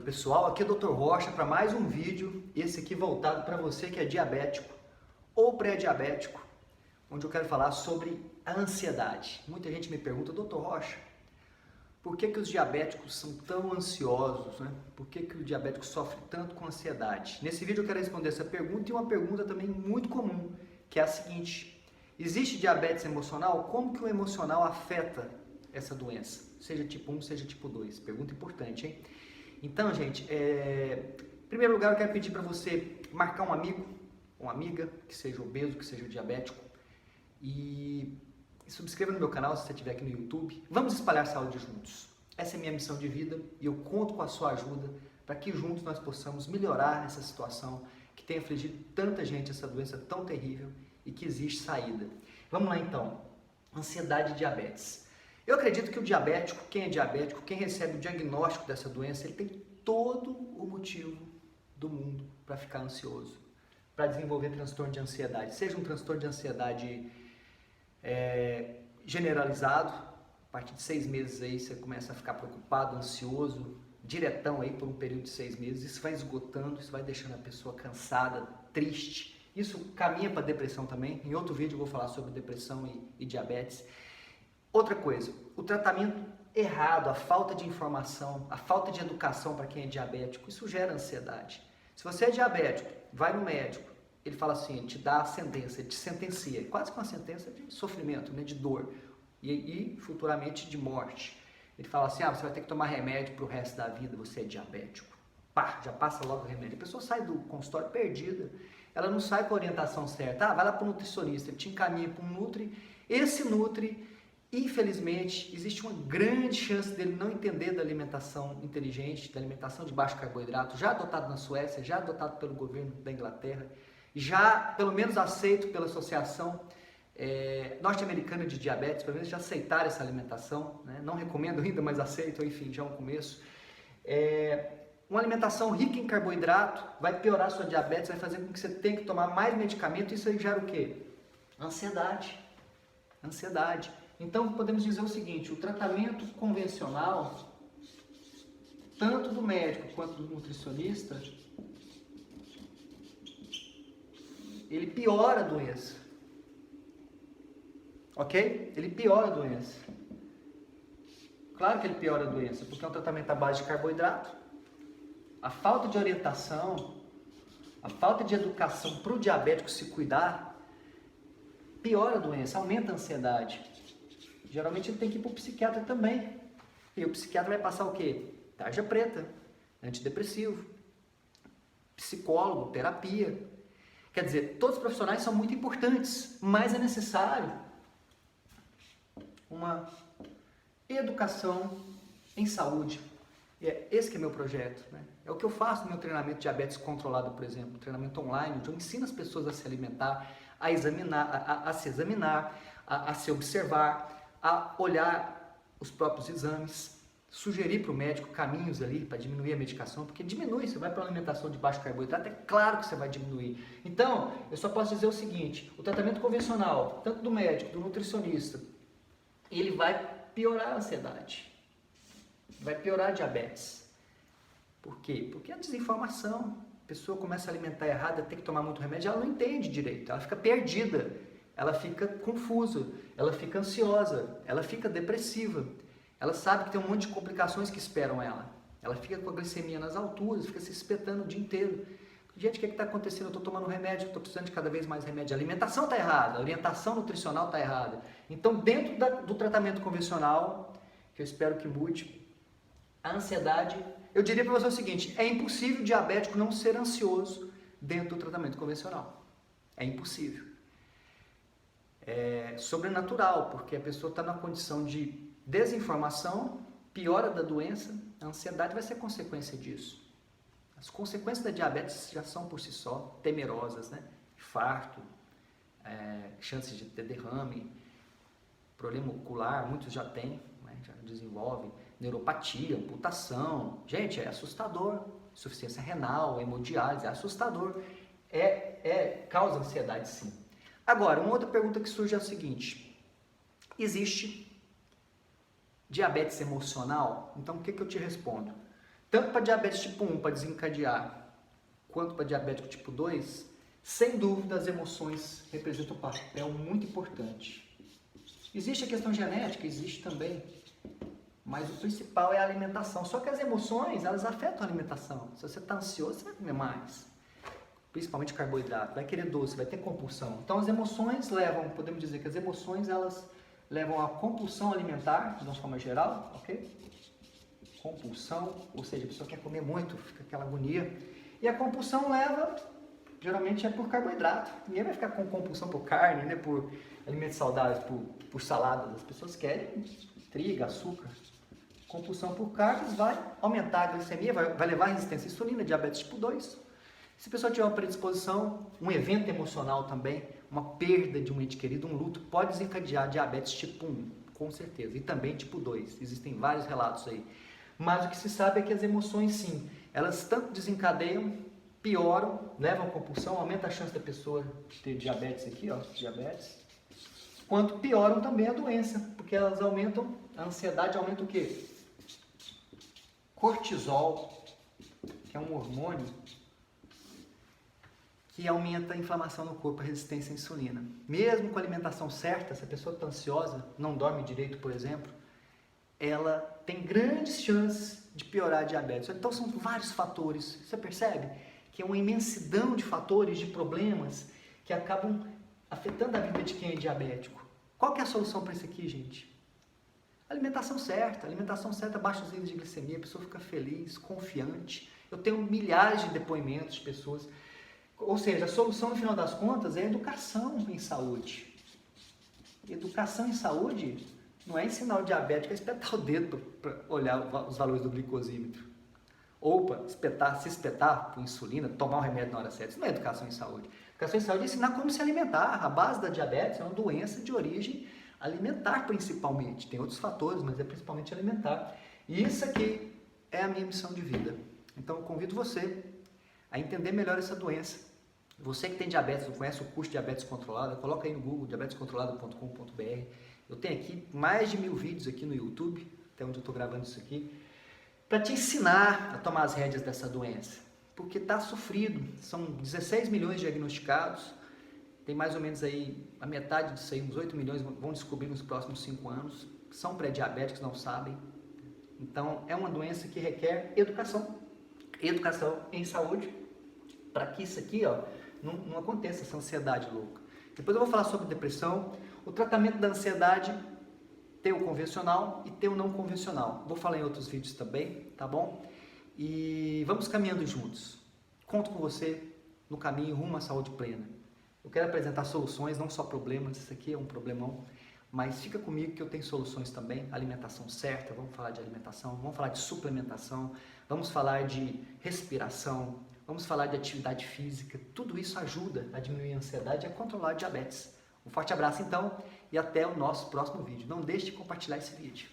Oi pessoal, aqui é o Dr. Rocha para mais um vídeo, esse aqui voltado para você que é diabético ou pré-diabético, onde eu quero falar sobre a ansiedade. Muita gente me pergunta, Dr. Rocha, por que os diabéticos são tão ansiosos, né? Por que o diabético sofre tanto com ansiedade? Nesse vídeo eu quero responder essa pergunta e uma pergunta também muito comum, que é a seguinte: existe diabetes emocional? Como que o emocional afeta essa doença? Seja tipo 1, seja tipo 2. Pergunta importante, hein? Então, gente, em primeiro lugar eu quero pedir para você marcar um amigo, uma amiga, que seja obeso, que seja diabético, e subscreva no meu canal se você estiver aqui no YouTube. Vamos espalhar saúde juntos. Essa é a minha missão de vida e eu conto com a sua ajuda para que juntos nós possamos melhorar essa situação que tem afligido tanta gente, essa doença tão terrível e que existe saída. Vamos lá então, ansiedade e diabetes. Eu acredito que o diabético, quem recebe o diagnóstico dessa doença, ele tem todo o motivo do mundo para ficar ansioso, para desenvolver transtorno de ansiedade. Seja um transtorno de ansiedade generalizado, a partir de 6 meses aí você começa a ficar preocupado, ansioso, diretão aí por um período de 6 meses, isso vai esgotando, isso vai deixando a pessoa cansada, triste. Isso caminha para depressão também. Em outro vídeo eu vou falar sobre depressão e diabetes. Outra coisa, o tratamento errado, a falta de informação, a falta de educação para quem é diabético, isso gera ansiedade. Se você é diabético, vai no médico, ele fala assim, ele te dá a sentença, ele te sentencia, quase que uma sentença de sofrimento, né, de dor e futuramente de morte. Ele fala assim, você vai ter que tomar remédio para o resto da vida, você é diabético. Pá, já passa logo o remédio. A pessoa sai do consultório perdida, ela não sai com a orientação certa. Vai lá para o nutricionista, ele te encaminha para um nutri, esse nutri, infelizmente, existe uma grande chance dele não entender da alimentação inteligente, da alimentação de baixo carboidrato, já adotado na Suécia, já adotado pelo governo da Inglaterra, já pelo menos aceito pela Associação Norte-Americana de Diabetes, pelo menos já aceitaram essa alimentação, né? Não recomendo ainda, mas aceito, enfim, já é um começo. Uma alimentação rica em carboidrato vai piorar a sua diabetes, vai fazer com que você tenha que tomar mais medicamento, isso aí gera o quê? Ansiedade. Ansiedade. Então, podemos dizer o seguinte, o tratamento convencional, tanto do médico quanto do nutricionista, ele piora a doença. Ok? Ele piora a doença. Claro que ele piora a doença, porque é um tratamento à base de carboidrato. A falta de orientação, a falta de educação para o diabético se cuidar, piora a doença, aumenta a ansiedade. Geralmente ele tem que ir para o psiquiatra também. E o psiquiatra vai passar o quê? Tarja preta, antidepressivo, psicólogo, terapia. Quer dizer, todos os profissionais são muito importantes, mas é necessário uma educação em saúde. E é esse que é meu projeto, né? É o que eu faço no meu treinamento de diabetes controlado, por exemplo, treinamento online, onde eu ensino as pessoas a se alimentar, a examinar, a se examinar, a se observar, a olhar os próprios exames, sugerir para o médico caminhos ali para diminuir a medicação, porque diminui, você vai para uma alimentação de baixo carboidrato, é claro que você vai diminuir. Então, eu só posso dizer o seguinte, o tratamento convencional, tanto do médico, do nutricionista, ele vai piorar a ansiedade, vai piorar a diabetes. Por quê? Porque a desinformação, a pessoa começa a alimentar errado, tem que tomar muito remédio, ela não entende direito, ela fica perdida, ela fica confusa, ela fica ansiosa, ela fica depressiva, ela sabe que tem um monte de complicações que esperam ela, ela fica com a glicemia nas alturas, fica se espetando o dia inteiro. Gente, o que está acontecendo? Eu estou tomando remédio, estou precisando de cada vez mais remédio, a alimentação está errada, a orientação nutricional está errada. Então, dentro do tratamento convencional, que eu espero que mude, a ansiedade, eu diria para você o seguinte, é impossível o diabético não ser ansioso dentro do tratamento convencional, é impossível. É sobrenatural, porque a pessoa está numa condição de desinformação, piora da doença, a ansiedade vai ser consequência disso. As consequências da diabetes já são por si só temerosas, né? Infarto, chances de ter derrame, problema ocular, muitos já têm, né? Já desenvolvem, neuropatia, amputação. Gente, é assustador. Insuficiência renal, hemodiálise, é assustador. Causa ansiedade, sim. Agora, uma outra pergunta que surge é a seguinte: existe diabetes emocional? Então, o que eu te respondo? tanto para diabetes tipo 1, para desencadear, quanto para diabético tipo 2, sem dúvida as emoções representam um papel muito importante. Existe a questão genética, existe também, mas o principal é a alimentação. Só que as emoções, elas afetam a alimentação. Se você está ansioso, você vai comer mais, principalmente carboidrato, vai querer doce, vai ter compulsão. Então as emoções levam, podemos dizer que as emoções elas levam à compulsão alimentar, de uma forma geral, ok? Compulsão, ou seja, a pessoa quer comer muito, fica aquela agonia. E a compulsão leva, geralmente é por carboidrato. Ninguém vai ficar com compulsão por carne, né? Por alimentos saudáveis, por saladas. As pessoas querem trigo, açúcar. Compulsão por carnes vai aumentar a glicemia, vai levar a resistência à insulina, diabetes tipo 2. Se a pessoa tiver uma predisposição, um evento emocional também, uma perda de um ente querido, um luto, pode desencadear diabetes tipo 1, com certeza. E também tipo 2. Existem vários relatos aí. Mas o que se sabe é que as emoções, sim, elas tanto desencadeiam, pioram, levam a compulsão, aumenta a chance da pessoa ter diabetes aqui, ó, diabetes, quanto pioram também a doença, porque elas aumentam, a ansiedade aumenta o quê? Cortisol, que é um hormônio que aumenta a inflamação no corpo, a resistência à insulina. Mesmo com a alimentação certa, se a pessoa está ansiosa, não dorme direito, por exemplo, ela tem grandes chances de piorar a diabetes. Então são vários fatores, você percebe? Que é uma imensidão de fatores, de problemas que acabam afetando a vida de quem é diabético. Qual que é a solução para isso aqui, gente? Alimentação certa, baixa os índices de glicemia, a pessoa fica feliz, confiante. Eu tenho milhares de depoimentos de pessoas. Ou seja, a solução no final das contas é educação em saúde. Educação em saúde não é ensinar o diabético a espetar o dedo para olhar os valores do glicosímetro. Ou para se espetar por insulina, tomar o remédio na hora certa. Isso não é educação em saúde. Educação em saúde é ensinar como se alimentar. A base da diabetes é uma doença de origem alimentar principalmente. Tem outros fatores, mas é principalmente alimentar. E isso aqui é a minha missão de vida. Então eu convido você a entender melhor essa doença. Você que tem diabetes, não conhece o curso Diabetes Controlada, coloca aí no Google, diabetescontrolada.com.br. Eu tenho aqui mais de 1000 vídeos aqui no YouTube, até onde eu estou gravando isso aqui, para te ensinar a tomar as rédeas dessa doença. Porque está sofrido, são 16 milhões diagnosticados, tem mais ou menos aí a metade disso aí, uns 8 milhões vão descobrir nos próximos 5 anos, são pré-diabéticos, não sabem. Então é uma doença que requer educação em saúde, para que isso aqui não aconteça, essa ansiedade louca. Depois eu vou falar sobre depressão. O tratamento da ansiedade tem o convencional e tem o não convencional. Vou falar em outros vídeos também, tá bom? E vamos caminhando juntos. Conto com você no caminho rumo à saúde plena. Eu quero apresentar soluções, não só problemas, isso aqui é um problemão, mas fica comigo que eu tenho soluções também. Alimentação certa, vamos falar de alimentação, vamos falar de suplementação, vamos falar de respiração, vamos falar de atividade física. Tudo isso ajuda a diminuir a ansiedade e a controlar a diabetes. Um forte abraço então e até o nosso próximo vídeo. Não deixe de compartilhar esse vídeo.